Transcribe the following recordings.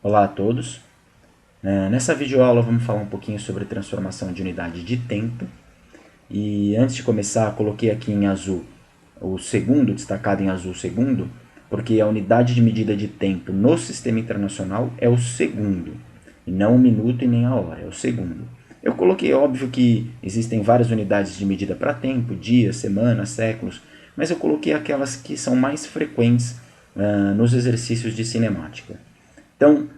Olá a todos. Nessa videoaula vamos falar um pouquinho sobre transformação de unidade de tempo. E antes de começar, coloquei aqui em azul o segundo, destacado em azul segundo, porque a unidade de medida de tempo no sistema internacional é o segundo, e não o minuto e nem a hora, é o segundo. Eu coloquei, óbvio que existem várias unidades de medida para tempo, dias, semanas, séculos, mas eu coloquei aquelas que são mais frequentes nos exercícios de cinemática. Então,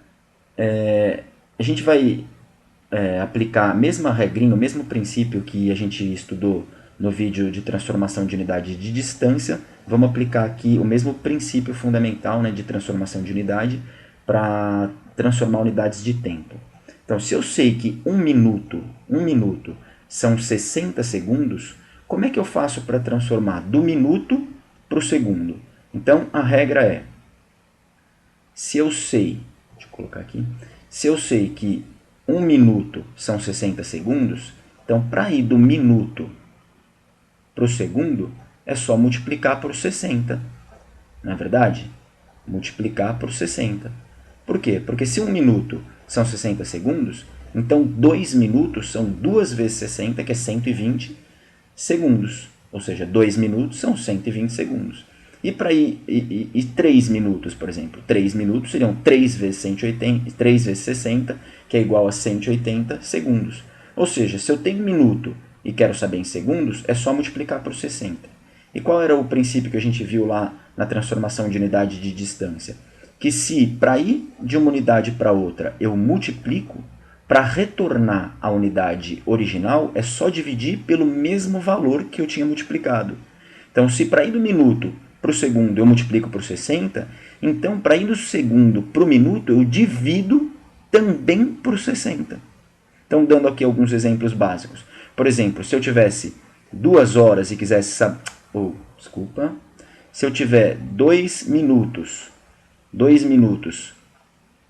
a gente vai aplicar a mesma regrinha, o mesmo princípio que a gente estudou no vídeo de transformação de unidade de distância. Vamos aplicar aqui o mesmo princípio fundamental, né, de transformação de unidade para transformar unidades de tempo. Então, se eu sei que um minuto são 60 segundos, como é que eu faço para transformar do minuto para o segundo? Então, a regra é, se eu sei, deixa eu colocar aqui, se eu sei que um minuto são 60 segundos, então para ir do minuto para o segundo, é só multiplicar por 60. Não é verdade? Multiplicar por 60. Por quê? Porque se um minuto são 60 segundos, então 2 minutos são 2 vezes 60, que é 120 segundos. Ou seja, 2 minutos são 120 segundos. E para ir 3 minutos, por exemplo, 3 minutos seriam 3 vezes 180, 3 vezes 60, que é igual a 180 segundos. Ou seja, se eu tenho minuto e quero saber em segundos, é só multiplicar por 60. E qual era o princípio que a gente viu lá na transformação de unidade de distância? Que se para ir de uma unidade para outra eu multiplico, para retornar à unidade original é só dividir pelo mesmo valor que eu tinha multiplicado. Então, se para ir do minuto para o segundo eu multiplico por 60, então para ir do segundo para o minuto eu divido também por 60. Então, dando aqui alguns exemplos básicos. Por exemplo, se eu tivesse 2 horas e quisesse saber... Se eu tiver 2 minutos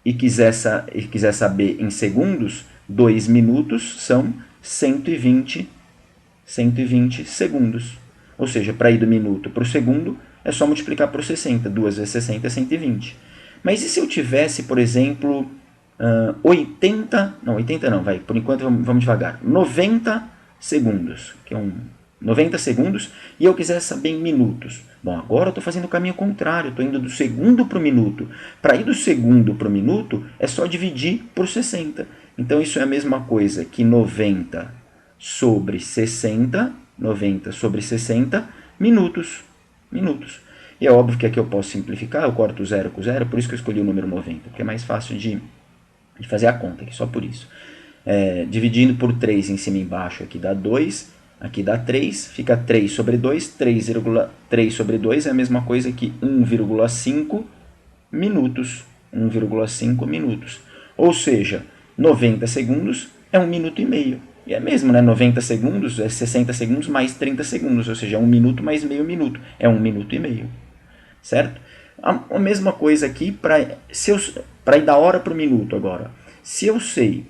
e quiser saber em segundos, 2 minutos são 120 segundos. Ou seja, para ir do minuto para o segundo, é só multiplicar por 60. 2 vezes 60 é 120. Mas e se eu tivesse, por exemplo, 80... Não, 80 não, vai. Por enquanto vamos devagar. 90 segundos, que é 90 segundos, e eu quisesse saber em minutos. Bom, agora eu estou fazendo o caminho contrário, estou indo do segundo para o minuto. Para ir do segundo para o minuto, é só dividir por 60. Então, isso é a mesma coisa que 90 sobre 60 minutos. E é óbvio que aqui eu posso simplificar, eu corto o zero com zero, por isso que eu escolhi o número 90, porque é mais fácil de fazer a conta aqui, só por isso. Dividindo por 3 em cima e embaixo, aqui dá 2, aqui dá 3, fica 3 sobre 2, 3 sobre 2 é a mesma coisa que 1,5 minutos. 1,5 minutos. Ou seja, 90 segundos é 1 minuto e meio. E é mesmo, né? 90 segundos é 60 segundos mais 30 segundos, ou seja, 1 minuto mais meio minuto. É 1 minuto e meio. Certo? A mesma coisa aqui para ir da hora para o minuto agora. Se eu sei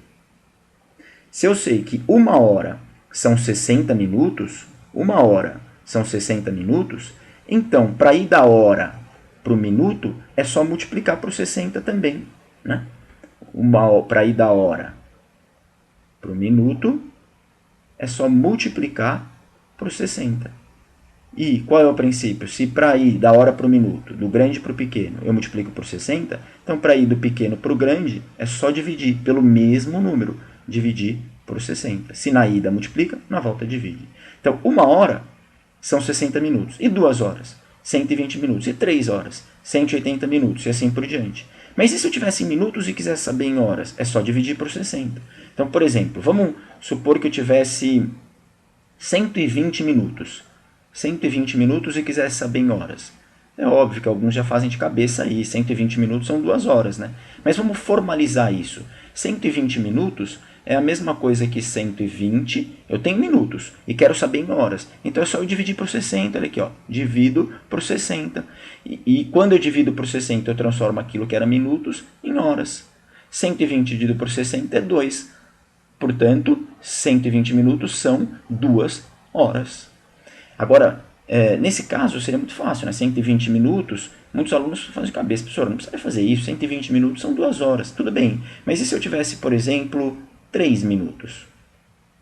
que 1 hora são 60 minutos, 1 hora são 60 minutos, então, para ir da hora para o minuto, é só multiplicar por 60 também. Né? Para ir da hora para o minuto, é só multiplicar por 60. E qual é o princípio? Se para ir da hora para o minuto, do grande para o pequeno, eu multiplico por 60, então para ir do pequeno para o grande, é só dividir pelo mesmo número. Dividir por 60. Se na ida multiplica, na volta divide. Então, 1 hora são 60 minutos. E 2 horas? 120 minutos. E 3 horas? 180 minutos. E assim por diante. Mas e se eu tivesse em minutos e quisesse saber em horas? É só dividir por 60. Então, por exemplo, vamos supor que eu tivesse 120 minutos. 120 minutos e quisesse saber em horas. É óbvio que alguns já fazem de cabeça aí, 120 minutos são 2 horas, né? Mas vamos formalizar isso. 120 minutos é a mesma coisa que 120, eu tenho minutos e quero saber em horas. Então é só eu dividir por 60, olha aqui, ó, divido por 60. E quando eu divido por 60, eu transformo aquilo que era minutos em horas. 120 dividido por 60 é 2. Portanto, 120 minutos são 2 horas. Agora, nesse caso seria muito fácil, né? 120 minutos Muitos alunos fazem de cabeça, professor, não precisa fazer isso, 120 minutos são 2 horas, tudo bem. Mas e se eu tivesse, por exemplo, 3 minutos?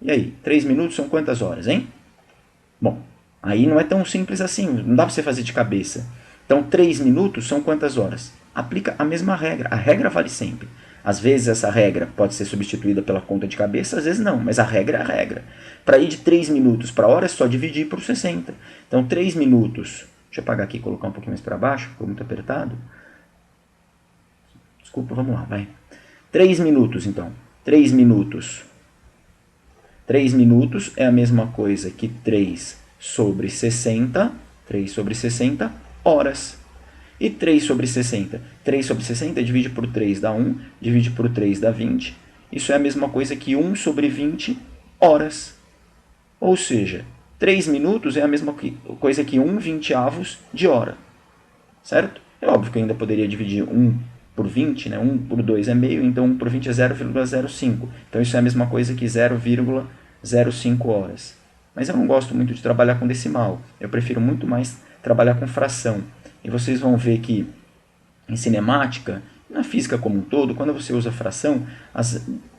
E aí, 3 minutos são quantas horas, hein? Bom, aí não é tão simples assim, não dá para você fazer de cabeça. Então, 3 minutos são quantas horas? Aplica a mesma regra, a regra vale sempre. Às vezes essa regra pode ser substituída pela conta de cabeça, às vezes não, mas a regra é a regra. Para ir de 3 minutos para hora é só dividir por 60. Então, 3 minutos, deixa eu apagar aqui e colocar um pouquinho mais para baixo, ficou muito apertado. Desculpa, vamos lá, vai. 3 minutos, então. 3 minutos. 3 minutos é a mesma coisa que 3 sobre 60. 3 sobre 60 horas. E 3 sobre 60? 3 sobre 60 divide por 3 dá 1, divide por 3 dá 20. Isso é a mesma coisa que 1 sobre 20 horas. Ou seja, 3 minutos é a mesma coisa que 1/20 de hora. Certo? É óbvio que eu ainda poderia dividir 1 por 20, né? 1 por 2 é meio, então 1 por 20 é 0,05. Então isso é a mesma coisa que 0,05 horas. Mas eu não gosto muito de trabalhar com decimal. Eu prefiro muito mais trabalhar com fração. E vocês vão ver que em cinemática, na física como um todo, quando você usa fração,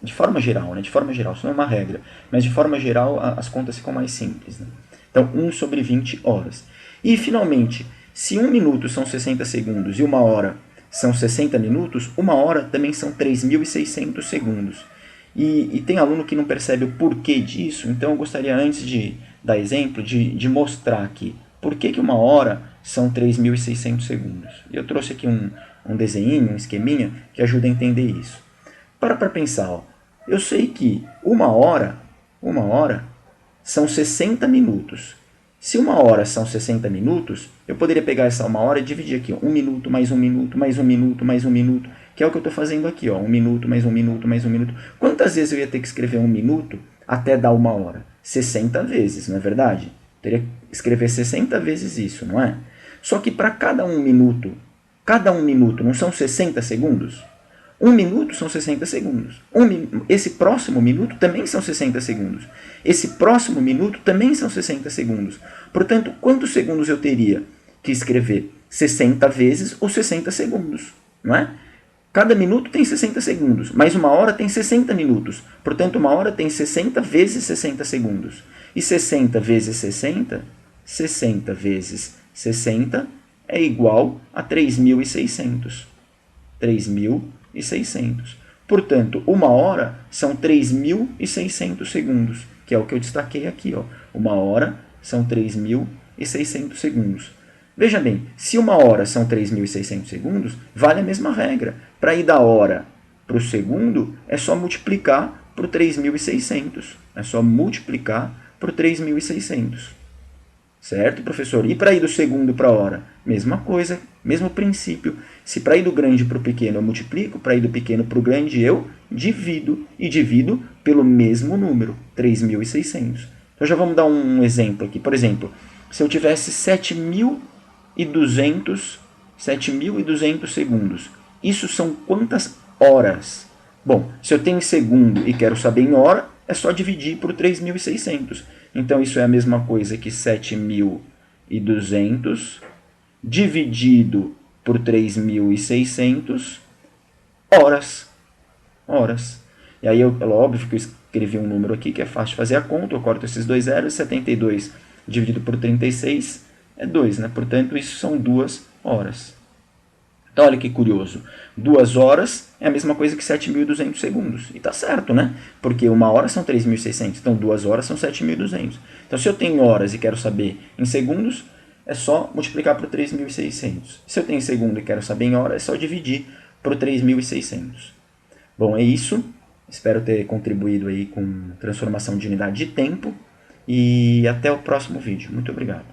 de forma geral, né? De forma geral, isso não é uma regra, mas de forma geral as contas ficam mais simples. Né? Então, 1 sobre 20 horas. E, finalmente, se 1 minuto são 60 segundos e 1 hora são 60 minutos, 1 hora também são 3.600 segundos. E tem aluno que não percebe o porquê disso, então eu gostaria, antes de dar exemplo, de mostrar aqui por que 1 hora são 3.600 segundos. E eu trouxe aqui um desenho, um esqueminha, que ajuda a entender isso. Para pensar, ó. Eu sei que 1 hora são 60 minutos. Se 1 hora são 60 minutos, eu poderia pegar essa 1 hora e dividir aqui, ó, 1 minuto, mais 1 minuto, mais 1 minuto, mais 1 minuto, que é o que eu estou fazendo aqui, ó, 1 minuto, mais 1 minuto, mais 1 minuto. Quantas vezes eu ia ter que escrever 1 minuto até dar 1 hora? 60 vezes, não é verdade? Teria que escrever 60 vezes isso, não é? Só que para cada 1 minuto não são 60 segundos? 1 minuto são 60 segundos. Esse próximo minuto também são 60 segundos. Esse próximo minuto também são 60 segundos. Portanto, quantos segundos eu teria que escrever? 60 vezes os 60 segundos, não é? Cada minuto tem 60 segundos, mas 1 hora tem 60 minutos. Portanto, 1 hora tem 60 vezes 60 segundos. E 60 vezes 60, 60 vezes 60 é igual a 3.600. 3.600. Portanto, 1 hora são 3.600 segundos, que é o que eu destaquei aqui. Ó. 1 hora são 3.600 segundos. Veja bem, se 1 hora são 3.600 segundos, vale a mesma regra. Para ir da hora para o segundo, é só multiplicar por 3.600. É só multiplicar por 3.600. Certo, professor? E para ir do segundo para a hora? Mesma coisa, mesmo princípio. Se para ir do grande para o pequeno eu multiplico, para ir do pequeno para o grande eu divido. E divido pelo mesmo número, 3.600. Então já vamos dar um exemplo aqui. Por exemplo, se eu tivesse 7.200 segundos, isso são quantas horas? Bom, se eu tenho segundo e quero saber em hora, é só dividir por 3.600. Então, isso é a mesma coisa que 7.200 dividido por 3.600 horas. E aí, óbvio que eu escrevi um número aqui que é fácil de fazer a conta. Eu corto esses dois zeros. 72 dividido por 36 é 2, né? Portanto, isso são 2 horas. Então, olha que curioso. 2 horas é a mesma coisa que 7.200 segundos. E está certo, né? Porque 1 hora são 3.600, então 2 horas são 7.200. Então, se eu tenho horas e quero saber em segundos, é só multiplicar por 3.600. Se eu tenho segundo e quero saber em hora, é só dividir por 3.600. Bom, é isso. Espero ter contribuído aí com transformação de unidade de tempo. E até o próximo vídeo. Muito obrigado.